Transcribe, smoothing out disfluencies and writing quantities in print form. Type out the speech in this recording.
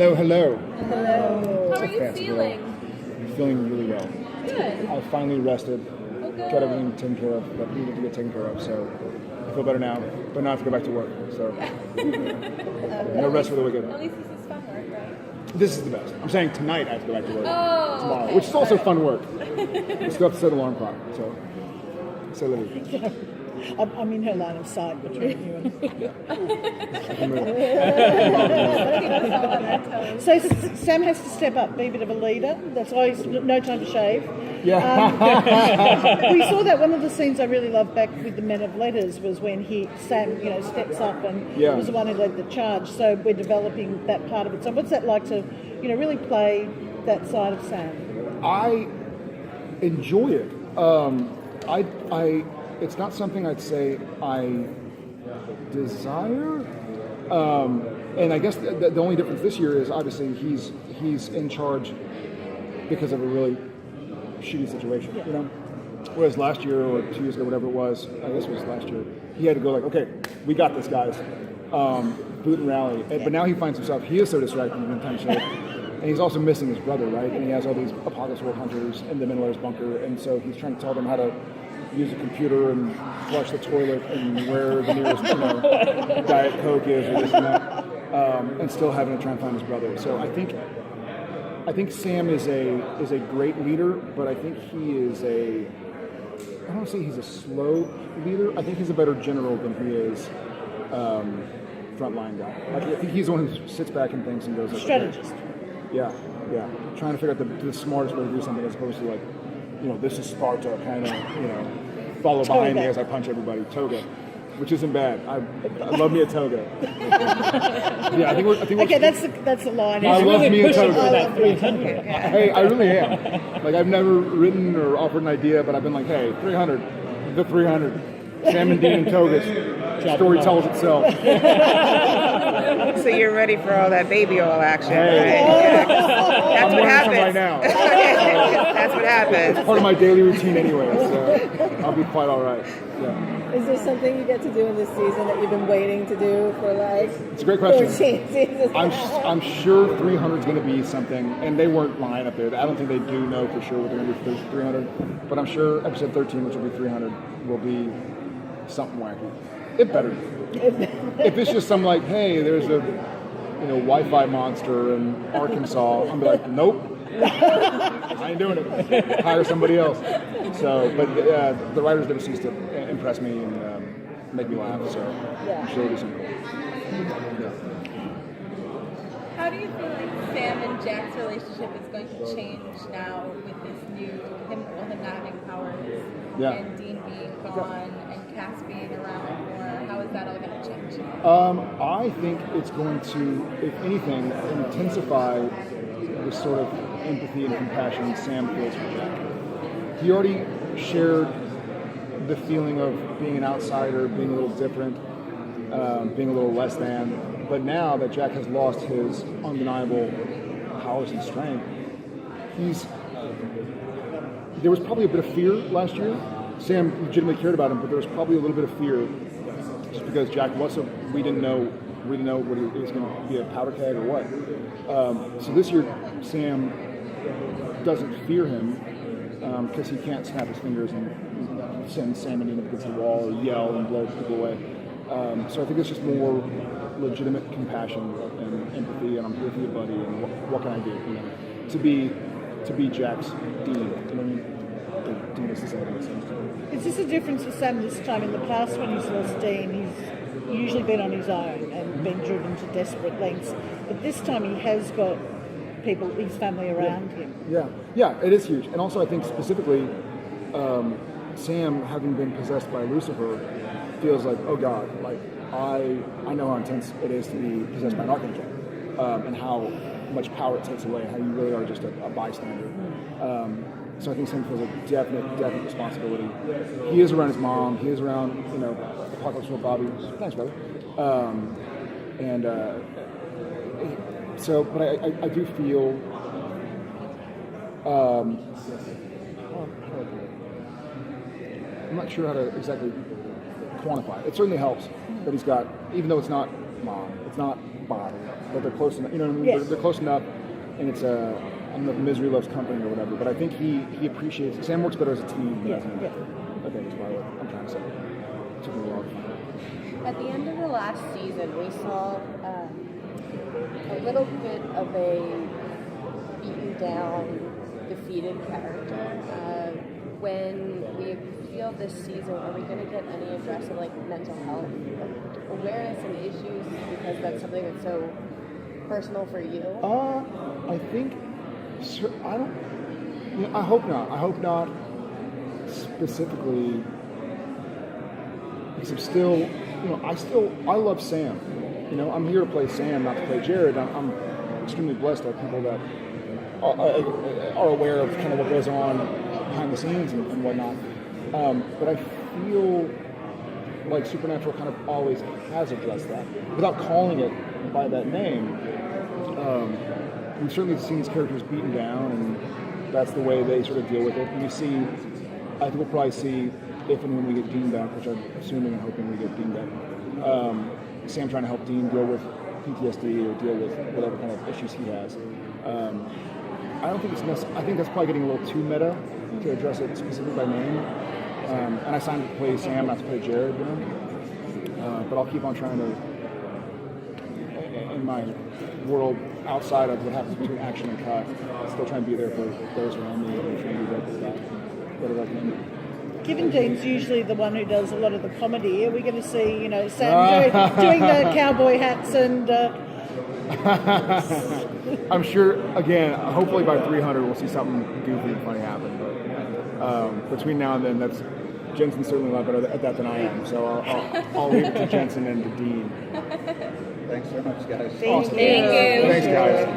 Hello, hello. Hello. How are you feeling? I'm feeling really well. Good. I finally rested, Oh, good. got everything taken care of that needed to get taken care of, so I feel better now, but not to go back to work, so no rest for the wicked. At least this is fun work, right? This is the best. I'm saying tonight I have to go back to work tomorrow, okay. which is also All right. fun work. I still have to set an alarm clock, so say Lydia. I'm in her line of sight between you and. So Sam has to step up, be a bit of a leader. That's why he's no time to shave. Yeah. We saw that one of the scenes I really loved back with the Men of Letters was when Sam steps up and was the one who led the charge. So we're developing that part of it. So what's that like to really play that side of Sam? I enjoy it. It's not something I'd say I desire. And I guess the only difference this year is obviously he's in charge because of a really shitty situation, Whereas last year or 2 years ago, whatever it was, I guess it was last year, he had to go like, okay, we got this, guys. Boot and rally. But now he finds himself, he is so distracted in the time show. And he's also missing his brother, right? And he has all these Apocalypse World hunters in the Mendler's bunker. And so he's trying to tell them how to use a computer and flush the toilet and where the nearest Diet Coke is or this and that. And still having to try and find his brother. So I think Sam is a great leader, but I think he is I don't want to say he's a slow leader. I think he's a better general than he is frontline guy. I think he's the one who sits back and thinks and goes like, Strategist. Okay. Yeah. Trying to figure out the smartest way to do something as opposed to like, this is Sparta, kind of, follow behind me as I punch everybody. Toga. Which isn't bad. I love me a toga. Yeah, I think we're Okay, that's the line. I love me a toga. That 300. Hey, I really am. Like, I've never written or offered an idea, but I've been like, hey, 300, the 300. Sam and Dean and togas. Story tells itself. So you're ready for all that baby oil action, Hey. right? Yeah, that's I'm what wearing some happens. right now. That's what happens. It's part of my daily routine anyway, so I'll be quite all right. Yeah. Is there something you get to do in this season that you've been waiting to do for It's a great question. 14 seasons? I'm sure 300 is going to be something, and they weren't lying up there. I don't think they do know for sure what they're going to do for 300, but I'm sure episode 13, which will be 300, will be something wacky. It better be. If it's just some like, hey, there's a Wi-Fi monster in Arkansas, I'm be like, nope, I ain't doing it. Hire somebody else. So, but the writers never cease to impress me and make me laugh. So, I'm sure it'll be something cool. Yeah. How do you feel like Sam and Jack's relationship is going to change now with this new him not having powers and Dean being gone and Cass being around more? How is that all going to change? I think it's going to, if anything, intensify the sort of empathy and compassion Sam feels for Jack. He already shared the feeling of being an outsider, being a little different, being a little less than. But now that Jack has lost his undeniable powers and strength, there was probably a bit of fear last year. Sam legitimately cared about him, but there was probably a little bit of fear just because Jack wasn't. We didn't know what he was going to be, a powder keg or what. So this year, Sam doesn't fear him because he can't snap his fingers and send Sam and Dean up against the wall or yell and blow people away. So I think it's just more legitimate compassion and empathy, and I'm here for you, buddy, and what can I do? To be Jack's Dean. You know what I mean? The Dean is the same thing. Is this a difference for Sam this time? In the past, when he's lost Dean, he's usually been on his own and been driven to desperate lengths. But this time, he has got people, his family around him. Yeah, it is huge. And also, I think specifically, Sam, having been possessed by Lucifer, feels like, oh God, like I know how intense it is to be possessed by an archangel, and how much power it takes away, how you really are just a bystander. So I think Sam feels a definite responsibility. He is around his mom. He is around, Apocalypse World Bobby. Thanks, brother. So, but I do feel. I'm not sure how to exactly quantify it. It certainly helps that he's got, even though it's not mom. It's not body, but they're close enough. You know what I mean? Yes. They're close enough, and it's a. I don't know if misery loves company or whatever, but I think he appreciates it. Sam works better as a team than as an individual. I think that's what I'm trying to say. It took me a while to find it. At the end of the last season, we saw a little bit of a beaten down, defeated character. When we feel this season, are we going to get any address of like mental health awareness and issues, because that's something that's so personal for you? I think. I don't. You know, I hope not. I hope not specifically, because I'm still. You know, I love Sam. You know, I'm here to play Sam, not to play Jared. I'm extremely blessed to have people that are aware of kind of what goes on behind the scenes and whatnot. But I feel like Supernatural kind of always has addressed that without calling it by that name. We've certainly seen these characters beaten down, and that's the way they sort of deal with it. And I think we'll probably see if and when we get Dean back, which I'm assuming and hoping we get Dean back, Sam trying to help Dean deal with PTSD or deal with whatever kind of issues he has. I don't think it's necessary. I think that's probably getting a little too meta to address it specifically by name. And I signed to play Sam, not to play Jared, you know. But I'll keep on trying to, in my world outside of what happens between action and cut, still trying to be there for those around me and trying to be there for that, whatever I can. Given Dean's usually the one who does a lot of the comedy, are we going to see, you know, Sam doing the cowboy hats and... I'm sure, again, hopefully by 300 we'll see something goofy and funny happen. But between now and then, Jensen's certainly a lot better at that than I am. So I'll leave it to Jensen and to Dean. Thanks very much, guys. Awesome. Thank you. Thanks, guys.